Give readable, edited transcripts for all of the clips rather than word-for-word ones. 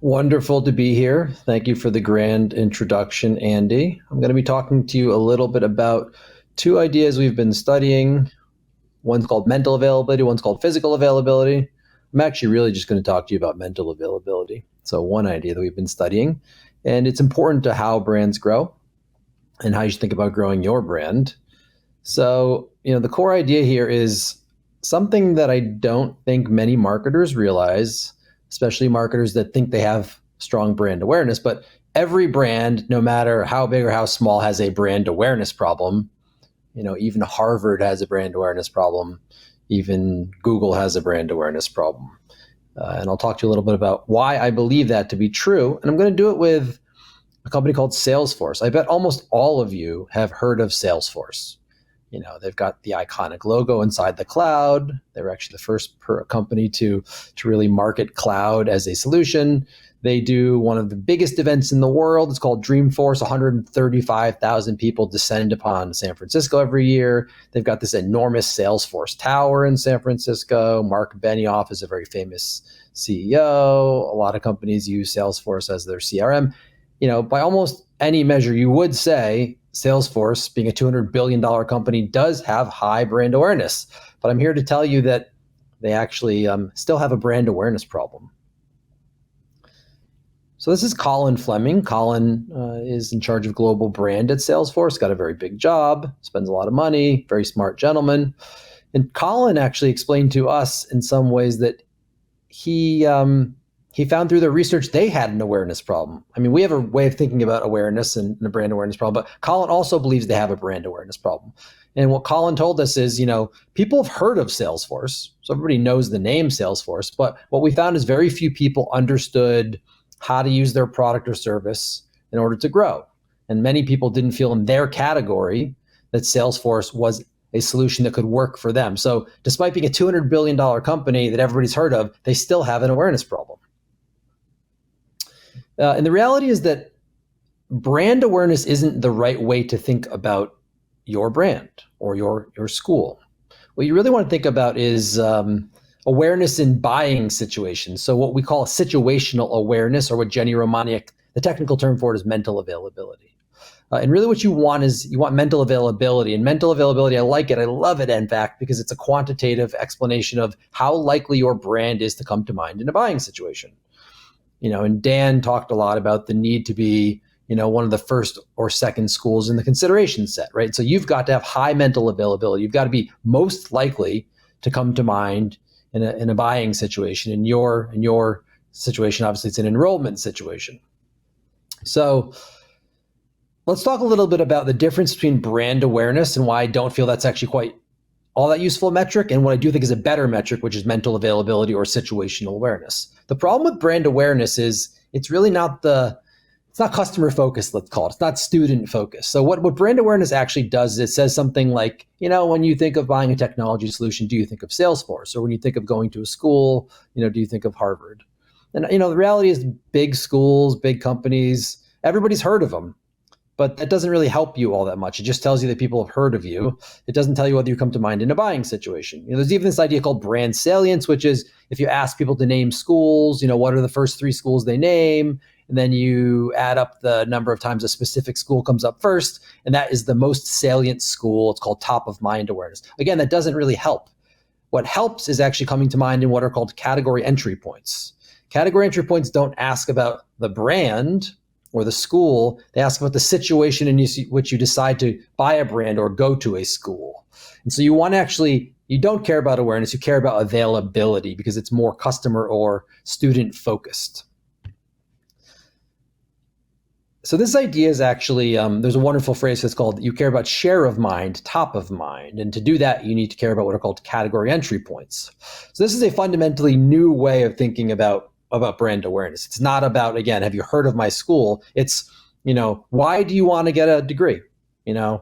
Wonderful to be here. Thank you for the grand introduction, Andy. I'm going to be talking to you a little bit about two ideas we've been studying. One's called mental availability, one's called physical availability. I'm actually really just going to talk to you about mental availability. So, one idea that we've been studying, and it's important to how brands grow and how you should think about growing your brand. So, the core idea here is something that I don't think many marketers realize, especially marketers that think they have strong brand awareness. But every brand, no matter how big or how small, has a brand awareness problem. Even Harvard has a brand awareness problem. Even Google has a brand awareness problem. And I'll talk to you a little bit about why I believe that to be true. And I'm going to do it with a company called Salesforce. I bet almost all of you have heard of Salesforce. They've got the iconic logo inside the cloud. They were actually the first company to really market cloud as a solution. They do one of the biggest events in the world. It's called Dreamforce. 135,000 people descend upon San Francisco every year. They've got this enormous Salesforce tower in San Francisco. Mark Benioff is a very famous CEO. A lot of companies use Salesforce as their CRM. By almost any measure, you would say Salesforce, being a $200 billion company, does have high brand awareness. But I'm here to tell you that they actually still have a brand awareness problem. So this is Colin Fleming. Colin is in charge of global brand at Salesforce, got a very big job, spends a lot of money, very smart gentleman. And Colin actually explained to us in some ways that he found through their research they had an awareness problem. I mean, we have a way of thinking about awareness and a brand awareness problem, but Colin also believes they have a brand awareness problem. And what Colin told us is, people have heard of Salesforce, so everybody knows the name Salesforce, but what we found is very few people understood how to use their product or service in order to grow. And many people didn't feel in their category that Salesforce was a solution that could work for them. So despite being a $200 billion company that everybody's heard of, they still have an awareness problem. And the reality is that brand awareness isn't the right way to think about your brand or your school. What you really want to think about is awareness in buying situations. So what we call situational awareness, or what Jenny Romaniak, the technical term for it is mental availability. And really what you want is mental availability. And mental availability, I like it. I love it, in fact, because it's a quantitative explanation of how likely your brand is to come to mind in a buying situation. And Dan talked a lot about the need to be, one of the first or second schools in the consideration set, right? So you've got to have high mental availability. You've got to be most likely to come to mind in a buying situation. In your situation, obviously, it's an enrollment situation. So let's talk a little bit about the difference between brand awareness and why I don't feel that's actually quite all that useful metric, and what I do think is a better metric, which is mental availability or situational awareness. The problem with brand awareness is it's really it's not customer focused, let's call it. It's not student focused. So what brand awareness actually does is it says something like, when you think of buying a technology solution, do you think of Salesforce? Or when you think of going to a school, do you think of Harvard? And, the reality is big schools, big companies, everybody's heard of them. But that doesn't really help you all that much. It just tells you that people have heard of you. It doesn't tell you whether you come to mind in a buying situation. There's even this idea called brand salience, which is if you ask people to name schools, what are the first 3 schools they name? And then you add up the number of times a specific school comes up first, and that is the most salient school. It's called top of mind awareness. Again, that doesn't really help. What helps is actually coming to mind in what are called category entry points. Category entry points don't ask about the brand or the school. They ask about the situation in which you decide to buy a brand or go to a school. And so you don't care about awareness, you care about availability because it's more customer or student focused. So this idea is actually, there's a wonderful phrase that's called, you care about share of mind, top of mind. And to do that, you need to care about what are called category entry points. So this is a fundamentally new way of thinking about brand awareness. It's not about, again, have you heard of my school? It's, why do you want to get a degree?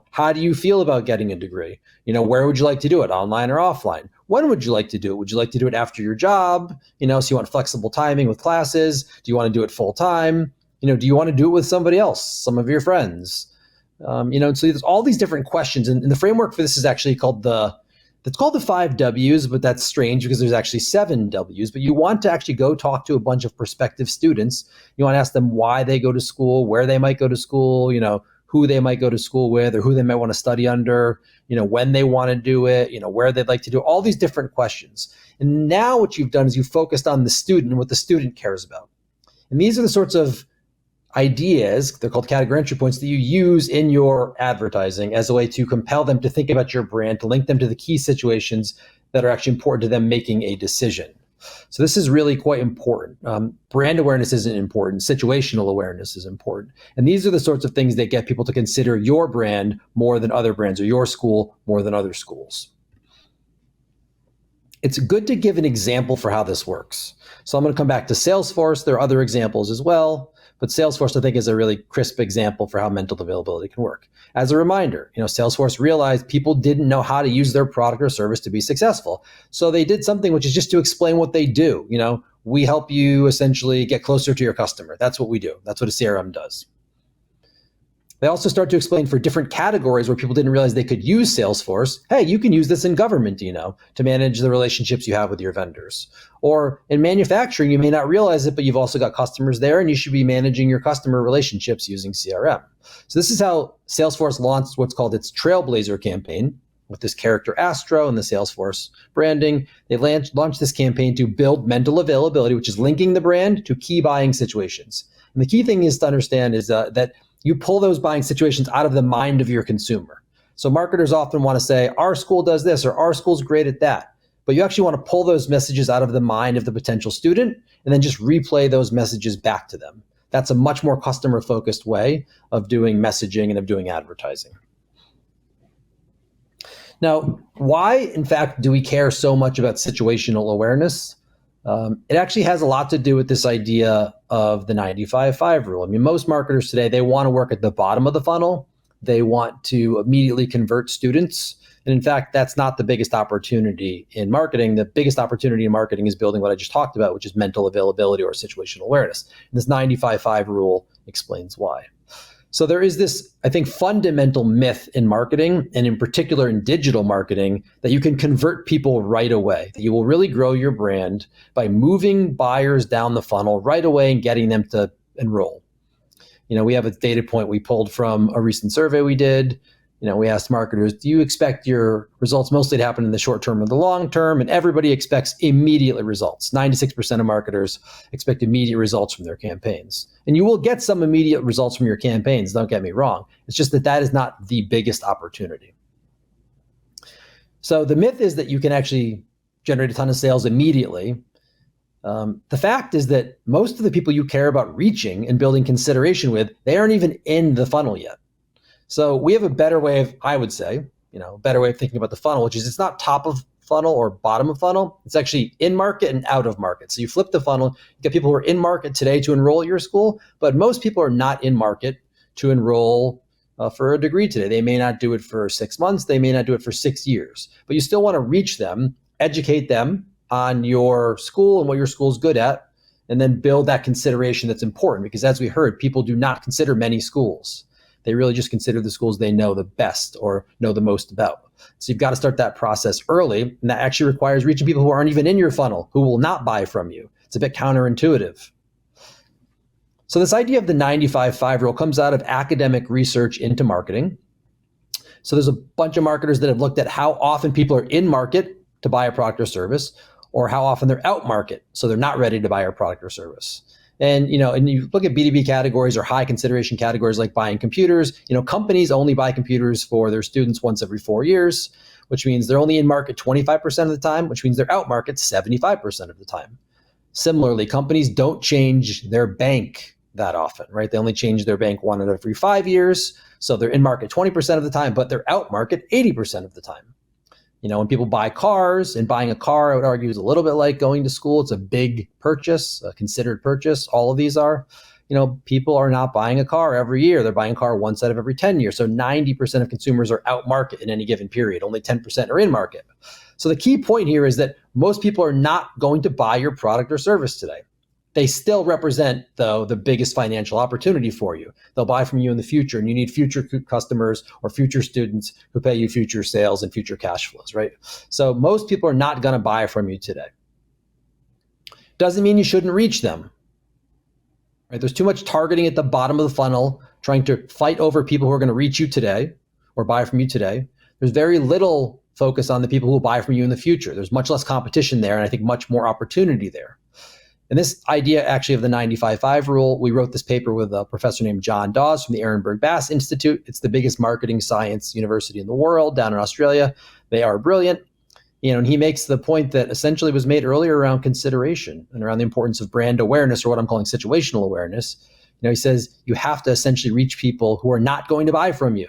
How do you feel about getting a degree? Where would you like to do it, online or offline? When would you like to do it? Would you like to do it after your job? So you want flexible timing with classes? Do you want to do it full time? Do you want to do it with somebody else, some of your friends? So there's all these different questions. And the framework for this is actually called the That's called the 5 Ws, but that's strange because there's actually 7 Ws. But you want to actually go talk to a bunch of prospective students. You want to ask them why they go to school, where they might go to school, who they might go to school with, or who they might want to study under, when they want to do it, where they'd like to do it, all these different questions. And now what you've done is you've focused on the student and what the student cares about. And these are the sorts of ideas, they're called category entry points, that you use in your advertising as a way to compel them to think about your brand, to link them to the key situations that are actually important to them making a decision. So this is really quite important. Brand awareness isn't important. Situational awareness is important. And these are the sorts of things that get people to consider your brand more than other brands, or your school more than other schools. It's good to give an example for how this works. So I'm going to come back to Salesforce. There are other examples as well, but Salesforce, I think, is a really crisp example for how mental availability can work. As a reminder, Salesforce realized people didn't know how to use their product or service to be successful. So they did something which is just to explain what they do. We help you essentially get closer to your customer. That's what we do. That's what a CRM does. They also start to explain for different categories where people didn't realize they could use Salesforce. Hey, you can use this in government, to manage the relationships you have with your vendors. Or in manufacturing, you may not realize it, but you've also got customers there, and you should be managing your customer relationships using CRM. So this is how Salesforce launched what's called its Trailblazer campaign with this character Astro and the Salesforce branding. They launched this campaign to build mental availability, which is linking the brand to key buying situations. And the key thing is to understand is that you pull those buying situations out of the mind of your consumer. So marketers often want to say, our school does this, or our school's great at that. But you actually want to pull those messages out of the mind of the potential student and then just replay those messages back to them. That's a much more customer-focused way of doing messaging and of doing advertising. Now, why, in fact, do we care so much about situational awareness? It actually has a lot to do with this idea of the 95-5 rule. I mean, most marketers today, they want to work at the bottom of the funnel. They want to immediately convert students. And in fact, that's not the biggest opportunity in marketing. The biggest opportunity in marketing is building what I just talked about, which is mental availability or situational awareness. And this 95-5 rule explains why. So there is this, I think, fundamental myth in marketing, and in particular in digital marketing, that you can convert people right away, that you will really grow your brand by moving buyers down the funnel right away and getting them to enroll. We have a data point we pulled from a recent survey we did. We asked marketers, do you expect your results mostly to happen in the short term or the long term? And everybody expects immediate results. 96% of marketers expect immediate results from their campaigns. And you will get some immediate results from your campaigns, don't get me wrong. It's just that is not the biggest opportunity. So the myth is that you can actually generate a ton of sales immediately. The fact is that most of the people you care about reaching and building consideration with, they aren't even in the funnel yet. So we have a better way of, I would say, better way of thinking about the funnel, which is it's not top of funnel or bottom of funnel. It's actually in market and out of market. So you flip the funnel, you get people who are in market today to enroll at your school, but most people are not in market to enroll for a degree today. They may not do it for 6 months. They may not do it for 6 years, but you still want to reach them, educate them on your school and what your school is good at, and then build that consideration that's important. Because as we heard, people do not consider many schools. They really just consider the schools they know the best or know the most about. So you've got to start that process early. And that actually requires reaching people who aren't even in your funnel, who will not buy from you. It's a bit counterintuitive. So this idea of the 95-5 rule comes out of academic research into marketing. So there's a bunch of marketers that have looked at how often people are in market to buy a product or service, or how often they're out market, so they're not ready to buy a product or service. And you look at B2B categories or high consideration categories like buying computers. Companies only buy computers for their students once every 4 years, which means they're only in market 25% of the time, which means they're out market 75% of the time. Similarly, companies don't change their bank that often, right? They only change their bank one out of every 5 years. So they're in market 20% of the time, but they're out market 80% of the time. When people buy cars, and buying a car, I would argue, is a little bit like going to school. It's a big purchase, a considered purchase. All of these are. People are not buying a car every year. They're buying a car once out of every 10 years. So 90% of consumers are out market in any given period. Only 10% are in market. So the key point here is that most people are not going to buy your product or service today. They still represent, though, the biggest financial opportunity for you. They'll buy from you in the future, and you need future customers or future students who pay you future sales and future cash flows, right? So most people are not going to buy from you today. Doesn't mean you shouldn't reach them. Right? There's too much targeting at the bottom of the funnel, trying to fight over people who are going to reach you today or buy from you today. There's very little focus on the people who will buy from you in the future. There's much less competition there, and I think much more opportunity there. And this idea actually of the 95-5 rule, we wrote this paper with a professor named John Dawes from the Ehrenberg Bass Institute. It's the biggest marketing science university in the world down in Australia. They are brilliant. And he makes the point that essentially was made earlier around consideration and around the importance of brand awareness, or what I'm calling situational awareness. He says you have to essentially reach people who are not going to buy from you.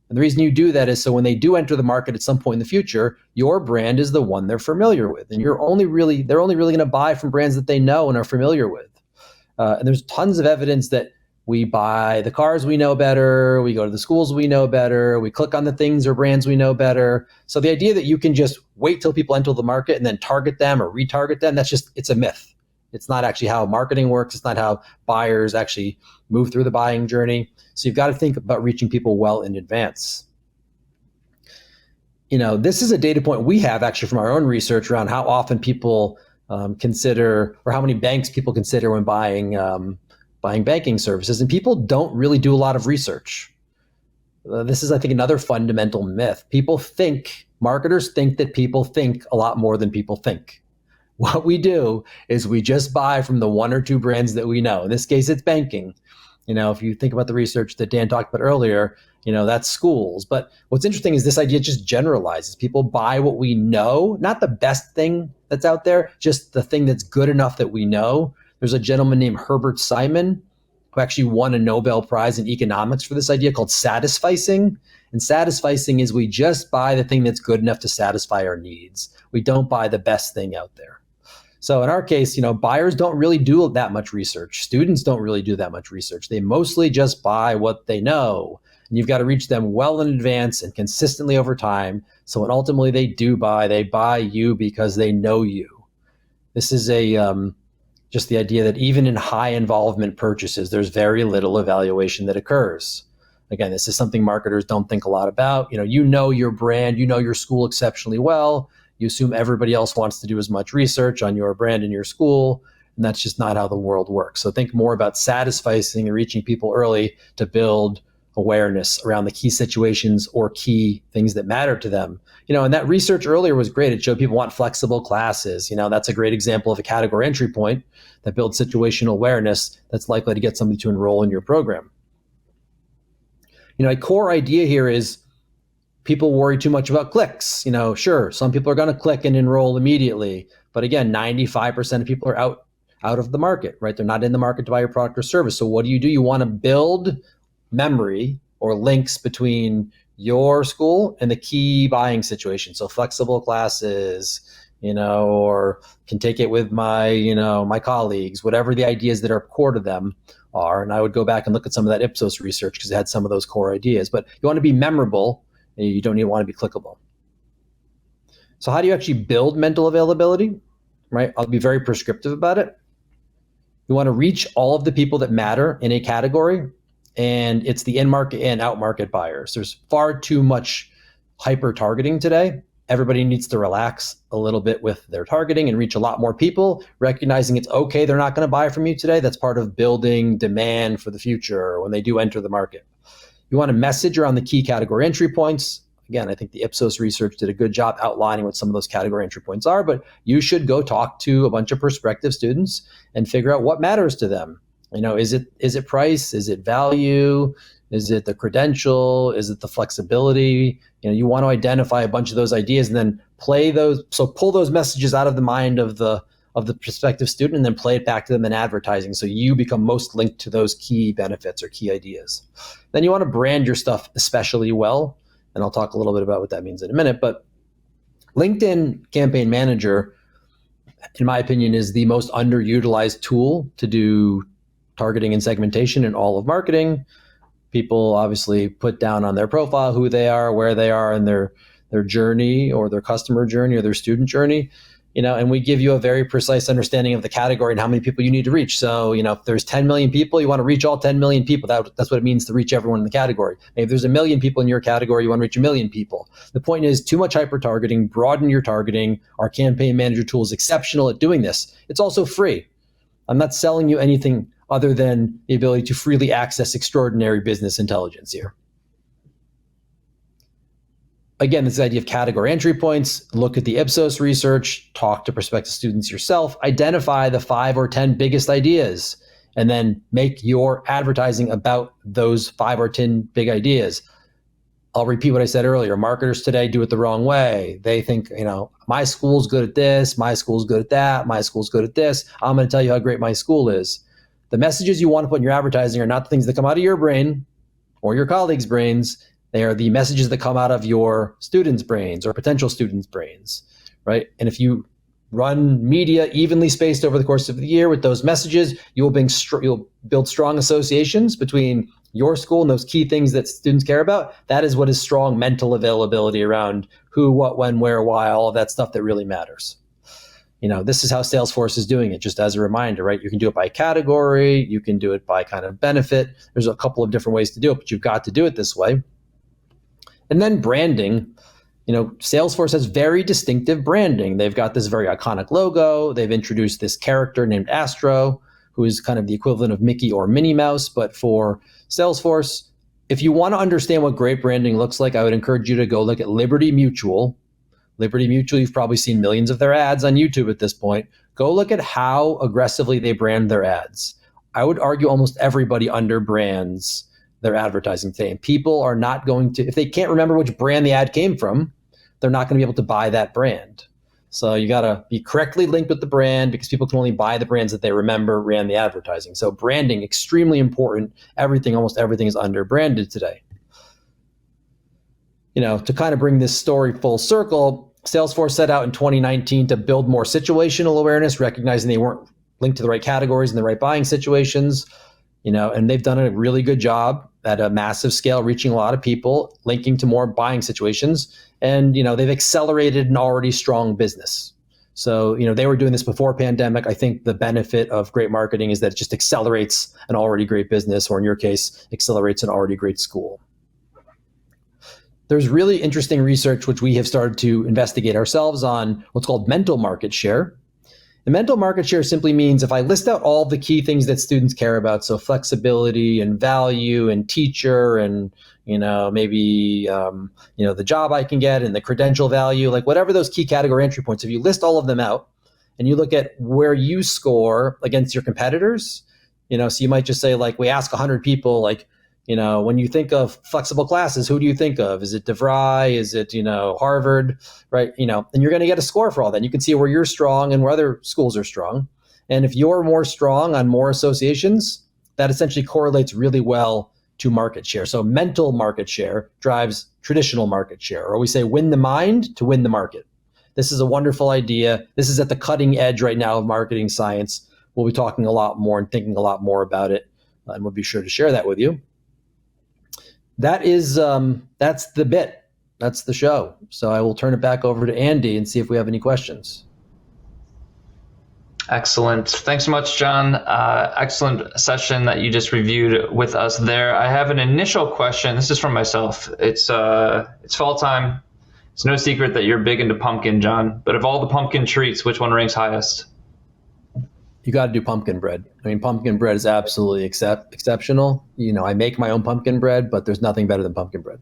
And the reason you do that is so when they do enter the market at some point in the future, your brand is the one they're familiar with. And they're only really going to buy from brands that they know and are familiar with. And there's tons of evidence that we buy the cars we know better, we go to the schools we know better, we click on the things or brands we know better. So the idea that you can just wait till people enter the market and then target them or retarget them, it's a myth. It's not actually how marketing works. It's not how buyers actually move through the buying journey. So you've got to think about reaching people well in advance. This is a data point we have actually from our own research around how often people consider, or how many banks people consider when buying banking services. And people don't really do a lot of research. This is, I think, another fundamental myth. Marketers think that people think a lot more than people think. What we do is we just buy from the one or two brands that we know. In this case, it's banking. If you think about the research that Dan talked about earlier, that's schools. But what's interesting is this idea just generalizes. People buy what we know, not the best thing that's out there, just the thing that's good enough that we know. There's a gentleman named Herbert Simon who actually won a Nobel Prize in economics for this idea called satisficing. And satisficing is we just buy the thing that's good enough to satisfy our needs. We don't buy the best thing out there. So in our case, buyers don't really do that much research. Students don't really do that much research. They mostly just buy what they know. And you've got to reach them well in advance and consistently over time. So when ultimately they do buy, they buy you because they know you. This is just the idea that even in high involvement purchases, there's very little evaluation that occurs. Again, this is something marketers don't think a lot about. You know your brand, you know your school exceptionally well. You assume everybody else wants to do as much research on your brand and your school, and that's just not how the world works. So think more about satisfying and reaching people early to build awareness around the key situations or key things that matter to them. And that research earlier was great. It showed people want flexible classes. That's a great example of a category entry point that builds situational awareness that's likely to get somebody to enroll in your program. A core idea here is people worry too much about clicks. Sure, some people are going to click and enroll immediately. But again, 95% of people are out of the market, right? They're not in the market to buy your product or service. So what do? You want to build memory or links between your school and the key buying situation. So flexible classes, or can take it with my colleagues, whatever the ideas that are core to them are. And I would go back and look at some of that Ipsos research because it had some of those core ideas. But you want to be memorable. You don't even want to be clickable. So how do you actually build mental availability, right? I'll be very prescriptive about it. You want to reach all of the people that matter in a category, and it's the in-market and out-market buyers. There's far too much hyper-targeting today. Everybody needs to relax a little bit with their targeting and reach a lot more people, recognizing it's okay they're not going to buy from you today. That's part of building demand for the future when they do enter the market. You want to message around the key category entry points. Again, I think the Ipsos research did a good job outlining what some of those category entry points are, but you should go talk to a bunch of prospective students and figure out what matters to them. Is it price? Is it value? Is it the credential? Is it the flexibility? You want to identify a bunch of those ideas and then play those. So pull those messages out of the mind of the prospective student and then play it back to them in advertising. So you become most linked to those key benefits or key ideas. Then you want to brand your stuff especially well. And I'll talk a little bit about what that means in a minute. But LinkedIn Campaign Manager, in my opinion, is the most underutilized tool to do targeting and segmentation in all of marketing. People obviously put down on their profile who they are, where they are in their journey or their customer journey or their student journey. and we give you a very precise understanding of the category and how many people you need to reach. So, if there's 10 million people, you want to reach all 10 million people. That's what it means to reach everyone in the category. Maybe there's 1 million people in your category, you want to reach 1 million people. The point is, too much hyper-targeting, broaden your targeting. Our campaign manager tool is exceptional at doing this. It's also free. I'm not selling you anything other than the ability to freely access extraordinary business intelligence here. Again, this idea of category entry points, look at the Ipsos research, talk to prospective students yourself, identify the 5 or 10 biggest ideas, and then make your advertising about those 5 or 10 big ideas. I'll repeat what I said earlier. Marketers today do it the wrong way. They think, my school's good at this, my school's good at that, my school's good at this. I'm going to tell you how great my school is. The messages you want to put in your advertising are not the things that come out of your brain or your colleagues' brains. They are the messages that come out of your students' brains or potential students' brains, right? And if you run media evenly spaced over the course of the year with those messages, you'll build strong associations between your school and those key things that students care about. That is what is strong mental availability around who, what, when, where, why, all of that stuff that really matters. This is how Salesforce is doing it, just as a reminder, right? You can do it by category. You can do it by kind of benefit. There's a couple of different ways to do it, but you've got to do it this way. And then branding, Salesforce has very distinctive branding. They've got this very iconic logo. They've introduced this character named Astro, who is kind of the equivalent of Mickey or Minnie Mouse, but for Salesforce. If you want to understand what great branding looks like, I would encourage you to go look at Liberty Mutual. Liberty Mutual, you've probably seen millions of their ads on YouTube at this point. Go look at how aggressively they brand their ads. I would argue almost everybody underbrands their advertising today. And people are not going to, if they can't remember which brand the ad came from, they're not going to be able to buy that brand. So you got to be correctly linked with the brand, because people can only buy the brands that they remember ran the advertising. So branding, extremely important. Almost everything is under-branded today. To kind of bring this story full circle, Salesforce set out in 2019 to build more situational awareness, recognizing they weren't linked to the right categories and the right buying situations. And they've done a really good job at a massive scale, reaching a lot of people, linking to more buying situations. And, they've accelerated an already strong business. So, they were doing this before pandemic. I think the benefit of great marketing is that it just accelerates an already great business, or in your case, accelerates an already great school. There's really interesting research, which we have started to investigate ourselves, on what's called mental market share. The mental market share simply means if I list out all the key things that students care about, so flexibility and value and teacher and, maybe, the job I can get and the credential value, like whatever those key category entry points, if you list all of them out and you look at where you score against your competitors, so you might just say, like, we ask 100 people, like, when you think of flexible classes, who do you think of? Is it DeVry? Is it, Harvard? Right? And you're going to get a score for all that. And you can see where you're strong and where other schools are strong. And if you're more strong on more associations, that essentially correlates really well to market share. So mental market share drives traditional market share, or we say win the mind to win the market. This is a wonderful idea. This is at the cutting edge right now of marketing science. We'll be talking a lot more and thinking a lot more about it, and we'll be sure to share that with you. That is, that's the bit. That's the show. So I will turn it back over to Andy and see if we have any questions. Excellent. Thanks so much, John. Excellent session that you just reviewed with us there. I have an initial question. This is from myself. It's fall time. It's no secret that you're big into pumpkin, John. But of all the pumpkin treats, which one ranks highest? You got to do pumpkin bread. I mean, pumpkin bread is absolutely exceptional. I make my own pumpkin bread, but there's nothing better than pumpkin bread.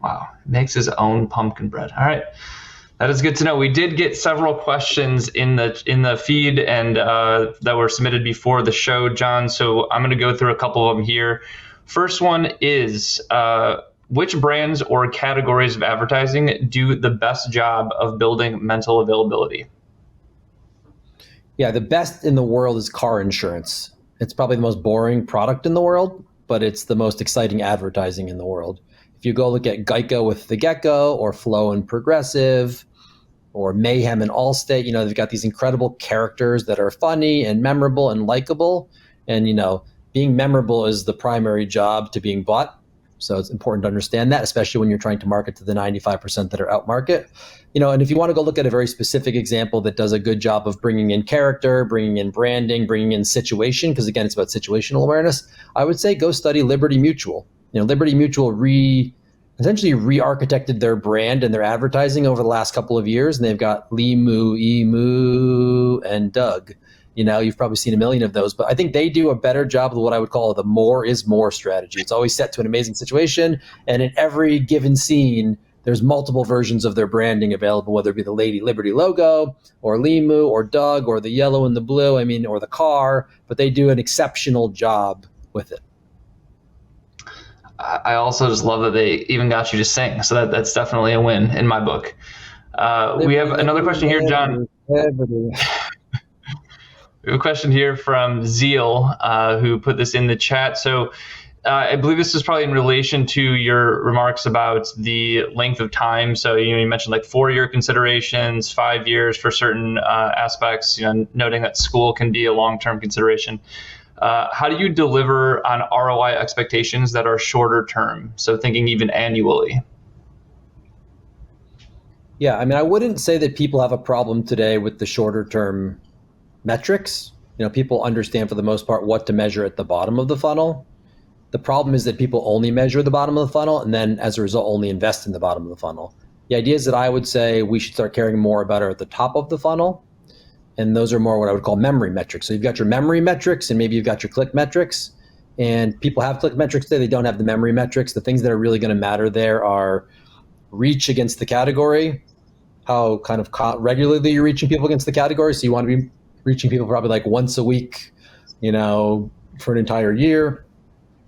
Wow. Makes his own pumpkin bread. All right. That is good to know. We did get several questions in the feed and that were submitted before the show, John. So I'm going to go through a couple of them here. First one is, which brands or categories of advertising do the best job of building mental availability? Yeah, the best in the world is car insurance. It's probably the most boring product in the world, but it's the most exciting advertising in the world. If you go look at Geico with the Gecko, or Flow and Progressive, or Mayhem and Allstate, they've got these incredible characters that are funny and memorable and likable. And, being memorable is the primary job to being bought. So it's important to understand that, especially when you're trying to market to the 95% that are out market. And if you want to go look at a very specific example that does a good job of bringing in character, bringing in branding, bringing in situation, because again, it's about situational awareness, I would say go study Liberty Mutual. Liberty Mutual essentially re-architected their brand and their advertising over the last couple of years, and they've got Limu, Emu, and Doug. You've probably seen a million of those, but I think they do a better job of what I would call the more is more strategy. It's always set to an amazing situation, and in every given scene, there's multiple versions of their branding available, whether it be the Lady Liberty logo, or Limu, or Doug, or the yellow and the blue, or the car, but they do an exceptional job with it. I also just love that they even got you to sing, so that's definitely a win in my book. We have another question here, John. We have a question here from Zeal, who put this in the chat. So I believe this is probably in relation to your remarks about the length of time. So you mentioned like 4-year considerations, 5 years for certain aspects, noting that school can be a long-term consideration. How do you deliver on ROI expectations that are shorter term? So thinking even annually. Yeah, I wouldn't say that people have a problem today with the shorter term metrics. People understand for the most part what to measure at the bottom of the funnel. The problem is that people only measure the bottom of the funnel and then as a result only invest in the bottom of the funnel. The idea is that I would say we should start caring more about are at the top of the funnel. And those are more what I would call memory metrics. So you've got your memory metrics and maybe you've got your click metrics. And people have click metrics today, they don't have the memory metrics. The things that are really going to matter there are reach against the category, how kind of regularly you're reaching people against the category. So you want to be reaching people probably like once a week, for an entire year.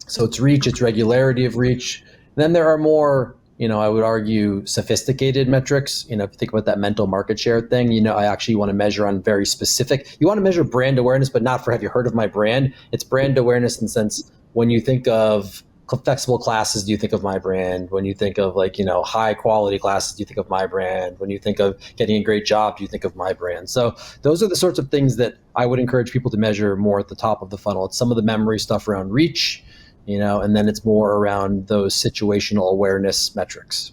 So it's reach, it's regularity of reach. And then there are more, I would argue sophisticated metrics. If you think about that mental market share thing, I actually want to measure on very specific. You want to measure brand awareness, but not for have you heard of my brand? It's brand awareness in the sense when you think of flexible classes, do you think of my brand? When you think of high quality classes, do you think of my brand? When you think of getting a great job, do you think of my brand? So those are the sorts of things that I would encourage people to measure more at the top of the funnel. It's some of the memory stuff around reach, and then it's more around those situational awareness metrics.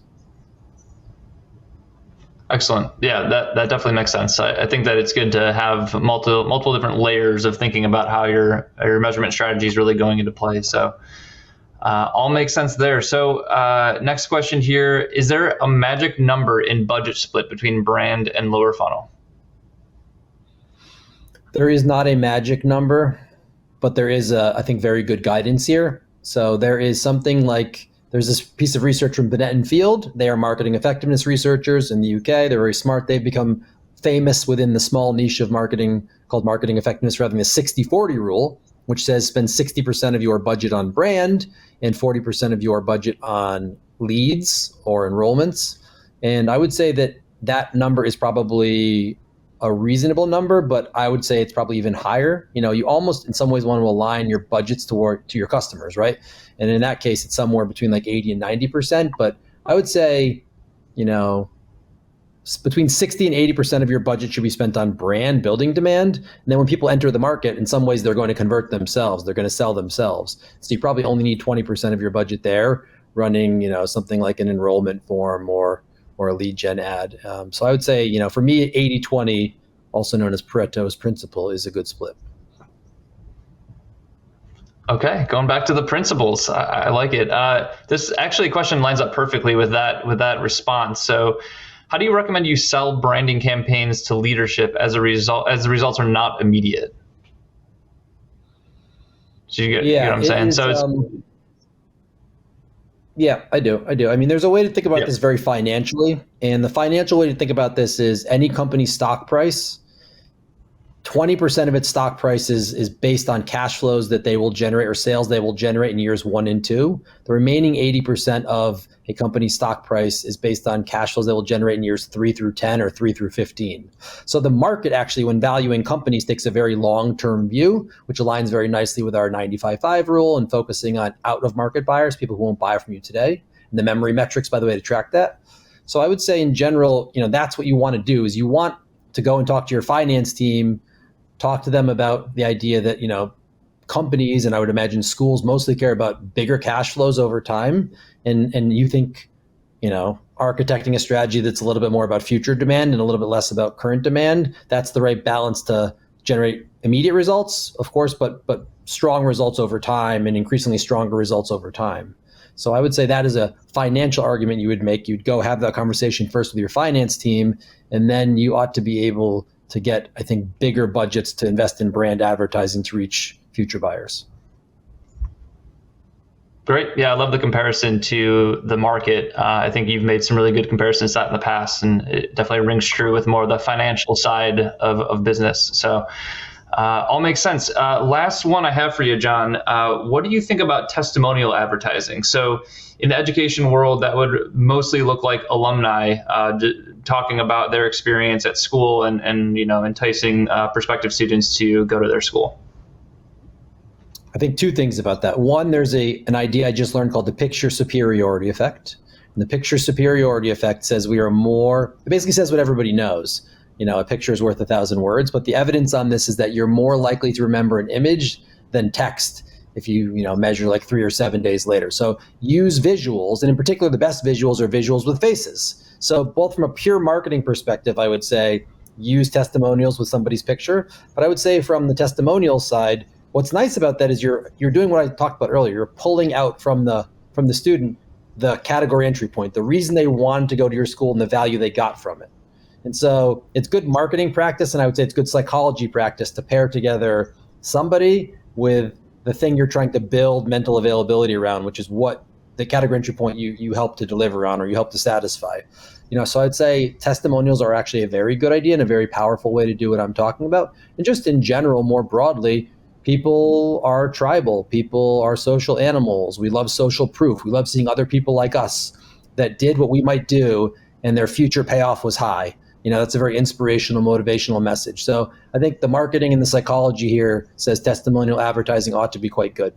Excellent. Yeah, that definitely makes sense. I think that it's good to have multiple different layers of thinking about how your measurement strategy is really going into play. So all makes sense there. So next question here, is there a magic number in budget split between brand and lower funnel? There is not a magic number, but there is I think very good guidance here. So there is something like, there's this piece of research from Binet and Field. They are marketing effectiveness researchers in the UK. They're very smart. They've become famous within the small niche of marketing called marketing effectiveness rather than the 60-40 rule, which says spend 60% of your budget on brand and 40% of your budget on leads or enrollments. And I would say that that number is probably a reasonable number, but I would say it's probably even higher. You almost in some ways want to align your budgets to your customers, right? And in that case, it's somewhere between like 80 and 90%. But I would say, between 60 and 80% of your budget should be spent on brand building demand. And then when people enter the market, in some ways, they're going to convert themselves. They're going to sell themselves. So you probably only need 20% of your budget there running, something like an enrollment form or a lead gen ad. So I would say, for me, 80-20, also known as Pareto's principle, is a good split. Okay, going back to the principles, I like it. This actually question lines up perfectly with that response. So how do you recommend you sell branding campaigns to leadership as the results are not immediate? So you get what I'm saying? Is, yeah, I do. There's a way to think about this very financially. And the financial way to think about this is any company's stock price, 20% of its stock price is based on cash flows that they will generate or sales they will generate in years 1 and 2. The remaining 80% of a company's stock price is based on cash flows they will generate in years 3 through 10 or 3 through 15. So the market actually, when valuing companies, takes a very long-term view, which aligns very nicely with our 95-5 rule and focusing on out-of-market buyers, people who won't buy from you today. And the memory metrics, by the way, to track that. So I would say in general, that's what you want to do is you want to go and talk to your finance team, talk to them about the idea that, companies, and I would imagine schools, mostly care about bigger cash flows over time. And you think, architecting a strategy that's a little bit more about future demand and a little bit less about current demand, that's the right balance to generate immediate results, of course, but strong results over time and increasingly stronger results over time. So I would say that is a financial argument you would make. You'd go have that conversation first with your finance team, and then you ought to be able to get, I think, bigger budgets to invest in brand advertising to reach future buyers. Great. Yeah, I love the comparison to the market. I think you've made some really good comparisons to that in the past, and it definitely rings true with more of the financial side of business. So all makes sense. Last one I have for you, John. What do you think about testimonial advertising? So in the education world, that would mostly look like alumni talking about their experience at school and enticing prospective students to go to their school. I think two things about that. One, there's an idea I just learned called the picture superiority effect. And the picture superiority effect says it basically says what everybody knows. A picture is worth 1,000 words, but the evidence on this is that you're more likely to remember an image than text if you measure like 3 or 7 days later. So use visuals, and in particular, the best visuals are visuals with faces. So both from a pure marketing perspective, I would say use testimonials with somebody's picture. But I would say from the testimonial side, what's nice about that is you're doing what I talked about earlier. You're pulling out from the student the category entry point, the reason they wanted to go to your school and the value they got from it. And so it's good marketing practice, and I would say it's good psychology practice to pair together somebody with the thing you're trying to build mental availability around, which is what the category entry point you help to deliver on or you help to satisfy. So I'd say testimonials are actually a very good idea and a very powerful way to do what I'm talking about. And just in general, more broadly, people are tribal. People are social animals. We love social proof. We love seeing other people like us that did what we might do and their future payoff was high. That's a very inspirational, motivational message. So I think the marketing and the psychology here says testimonial advertising ought to be quite good.